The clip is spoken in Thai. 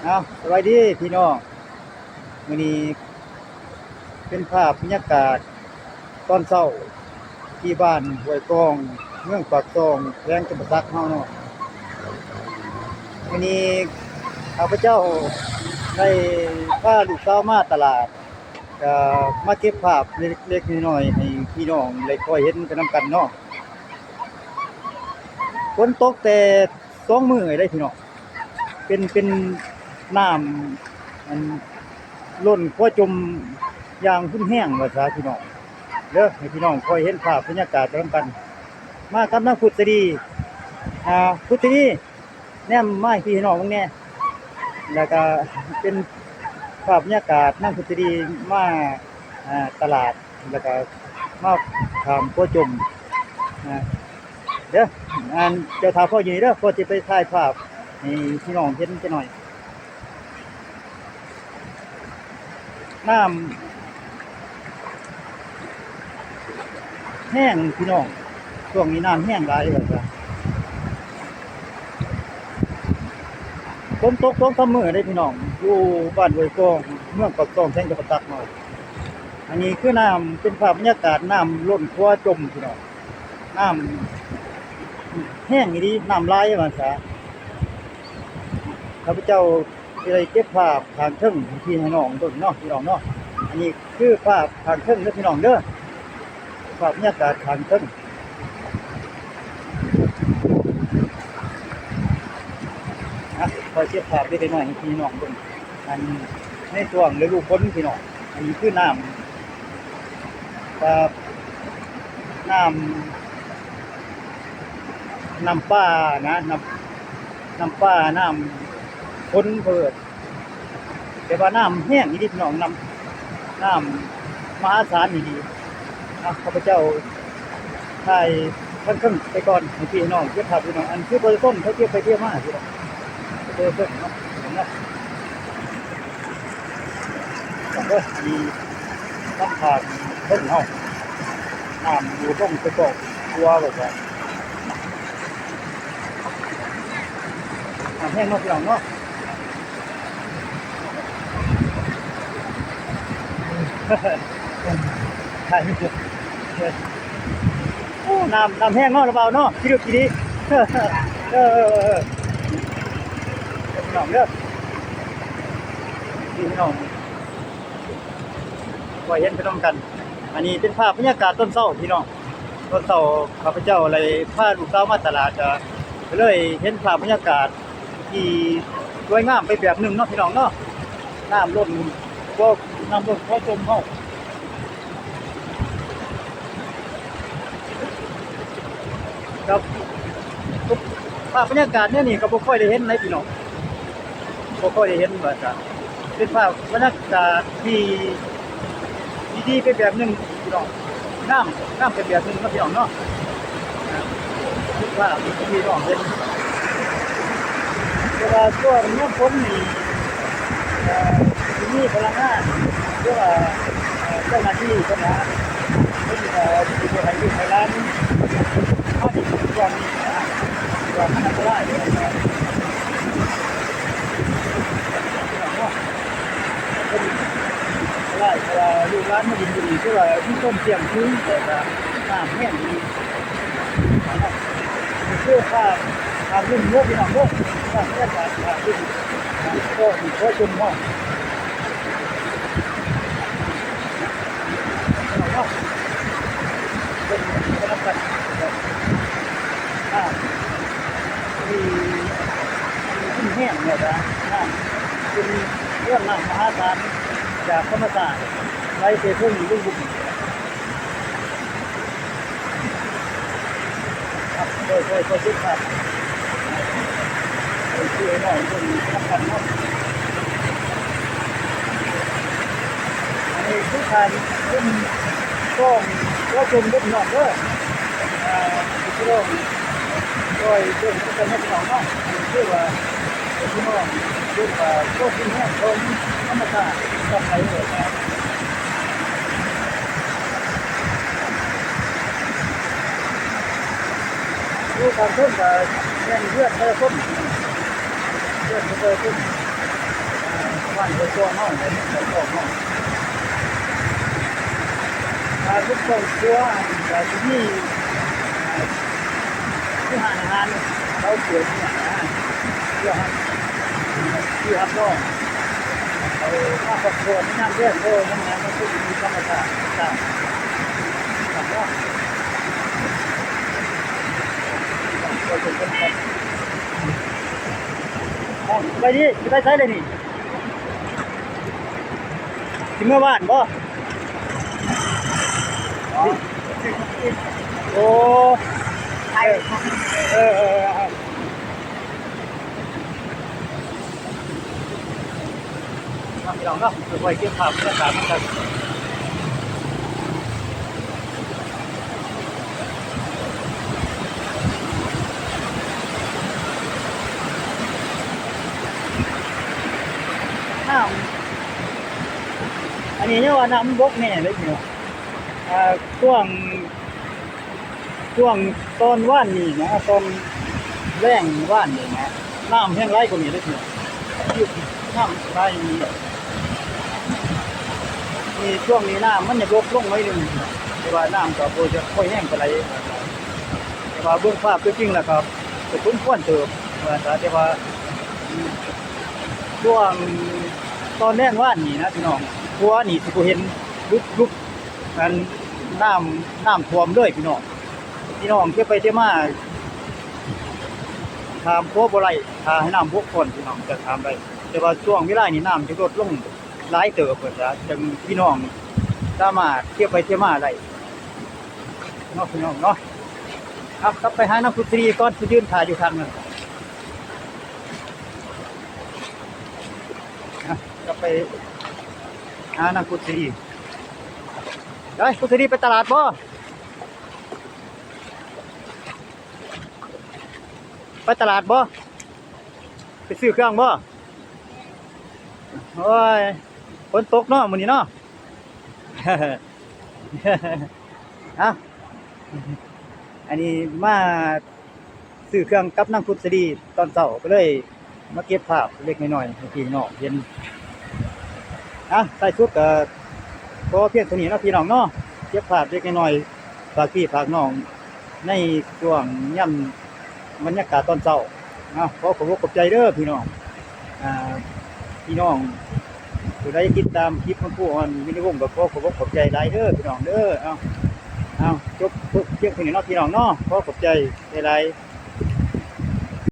เอาสวัสดีพี่น้องมื้อนี้เป็นภาพบรรยากาศตอนเช้าที่บ้านห้วยกองเมืองปากซองแขวงจำปาสักเฮาเนาะมื้อนี้ข้าพเจ้าได้พาลูกสาวมาตลาดก็มาเก็บภาพเล็กๆน้อยๆให้พี่น้องได้คอยเห็นไปนำกันเนาะฝนตกแต่2มื้อได้พี่น้องเป็นน้ำอัน ล้นขั้วจมอย่างหุ้นแห้งว่าซะพี่น้องเด้อให้พี่น้องคอยเห็นภาพบรรยากาศไปนำกันมากับนางพุทธดีพุทธดีแนมมาให้พี่น้องเบิ่งแหน่แล้วก็เป็นภาพบรรยากาศนางพุทธดีมาตลาดแล้วก็มาข้ามขั้วจมอ่าเด้อเจ้าท่าพ่ออยู่นี่เด้อพ่อสิไปถ่ายภาพให้พี่น้องเห็นจักหน่อยน้ำแห้งพี่น้องช่วงนี้น้ำแห้งหลายว่าซะฝนตก2-3มื้อเด้พี่น้องอยู่บ้านห้วยกองเมืองปากซองแขวงจำปาสักเนาะอันนี้คือน้ำเป็นภาพบรรยากาศน้ำล้นครัวจมพี่น้องน้ำแห้งอีหลีน้ำหลายว่าซะข้าพเจ้าสิได้เก็บภาพทางเทิงให้พี่ให้น้องเบิ่งเนาะพี่น้องเนาะอันนี้คือภาพทางเทิงเด้อพี่น้องเด้อภาพบรรยากาศทางเทิงคอยเก็บภาพเล็กๆน้อยๆให้พี่น้องเบิ่งอันในช่วงฤดูฝนพี่น้องอันนี้คือครับน้น้ำป่านะน้ำป่าน้ำพ้นเพิดแต่ว่าน้ำแห้งอีหลีพี่น้องน้ำมหาศาลอีหลีข้าพเจ้าถ่ายเพิ่งไปก่อนให้พี่น้องเก็บภาพพี่น้องอันคือบ่ได้ต้นเขาเก็บไปเที่ยวมาพี่น้องเพิ่งเนาะเนาะก็มีน้ำผ่านเพิ่งเฮาน้ำอยู่ตรงไปกอกตัวแบบว่าน้ำแห้งเนาะพี่น้องเนาะใช่โอ้น้ำแห้งเนาะระเบาเนาะคิดดูทีนี้เออพี่น้องเด้อพี่น้องไว้เห็นไปต้องกัน อันนี้เป็นภาพบรรยากาศต้นเช้าพี่น้องต้นเช้าข้าพเจ้าเลยพาลูกสาวมาตลาดก็เลยเห็นภาพบรรยากาศที่สวยงามไปแบบหนึ่งเนาะพี่น้องเนาะน้ำล้นก็น้ำล้นก็จมเฮาครับภาพบรรยากาศเนี่ยนี่ก็บ่ค่อยได้เห็นในพี่น้องบ่ค่อยได้เห็นว่าจะเป็นภาพบรรยากาศที่ดีๆไปแบบหนึ่งพี่น้องงามไปแบบหนึ่งเนาะพี่น้องเนาะคิดว่าพี่น้องเห็นแต่ว่าช่วงนี้ฝนนี่ที่นี่พลังงานหรือว่าเจ้าหน้าที่ก็นะเพิ่นสิไปให้ลูกให้หลานมาที่ช่วงนี้ว่ามันอันตรายนะครับเพิ่นอันตรายเพราะว่าลูกหลานมาดินอยู่นี่คือว่ามีต้นเสียงสูงแต่ว่าน้ำแห้งดีนะครับนี่คือภาพรุ่นโลกพี่น้องเด้อภาพบรรยากาศภาพรุ่นก็มีข้อชมเนาะเนาะเป็นกำลังกันที่ขึ้นแห้งเนี่ยนะเป็นเรื่องน้ำมหาศาลจากธรรมชาติไหลเททุ่งลุ่มบุกครับค่อยๆคิดครับช่วยหน่อยคนทำกันเนาะอันนี้ทุกท่านเป็นก็ชมด้วยหน่อยเด้อพี่น้องโดยเรื่องที่จะให้พี่น้องเนาะคือว่าพี่น้องคือว่าก็ขึ้นแห้งชมธรรมชาติกับไหลเลยนะดูการเพิ่มกับแรงเลือดเพิ่มเลือดเพิ่ม บ้านโคโซเฮาเนี่ยมันก็เนาะทุกครอบครัวก็สิมีที่หาอาหารเราเปิดเนี่ยนะเพื่อให้ที่รับน้องเอามาครอบครัวที่นั่นเรื่องโอ้ยังไงมันก็มีธรรมชาติต่างๆเนาะก็เป็นคนครับไปดิไปใช้เลยนี่สิเมื่อวานบ่โอ้ใช่พี่น้องเนาะไปเก็บภาพบรรยากาศกันน้ำอันนี้เนี่ยว่าน้ำบกแน่เลยพี่น้องช่วงตอนว่านนี่นะตอนแรงว่านนี่นะน้ำแห้งไรกว่านี้เลยพี่น้องน้ำไรนี่ช่วงนี้น้ำมันจะลดลงไว้หนึ่งแต่ว่าน้ำก็บ่จะค่อยแห้งปานใดแต่ว่าเบื้องภาพจริงๆแล้วครับก็สมควรเติบแต่ว่าช่วงตอนแรกว่านนี่นะพี่น้องเพราะว่านี่สิบ่เห็นลุกกันน้ำท่วมเลยพี่น้องเที่ยวไปเที่ยวมาถามโคบ่ไรถ้าให้น้ำพวกคนพี่น้องจะถามได้แต่ว่าช่วงเวลานี้น้ำจะลดลงหลายเติบเพิ่นจะจังพี่น้องสามารถเที่ยวไปเที่ยวมาได้เนาะพี่น้องเนาะครับกลับไปหาน้ำพุทรีก่อนสิยืนถ่ายอยู่ทางนั้นกลับไปหาน้ำพุทรีได้พุทรีไปตลาดบ่ไปตลาดบ่ไปซื้อเครื่องบ่โอ้ยฝนตกเนาะมื้อนี้เนาะ อ่ะอันนี้มาซื้อเครื่องกับนางพุทธดีตอนเช้าก็เลยมาเก็บภาพเล็กน้อยๆให้พี่น้องเห็นใส่ชุดก็พอเพียงเท่านี้เนาะพี่น้องเนาะเก็บภาพเล็กน้อยฝากพี่ฝากน้องในช่วงย่ำบรรยากาศตอนเช้าขอขอบใจเด้อพี่น้องพี่น้องผู้ใดติดตามคลิปของผู้อ่อนวินิวงศ์ก็ขอบใจหลายเด้อพี่น้องเด้อจบเพียงเท่านี้เนาะพี่น้องเนาะขอบใจหลาย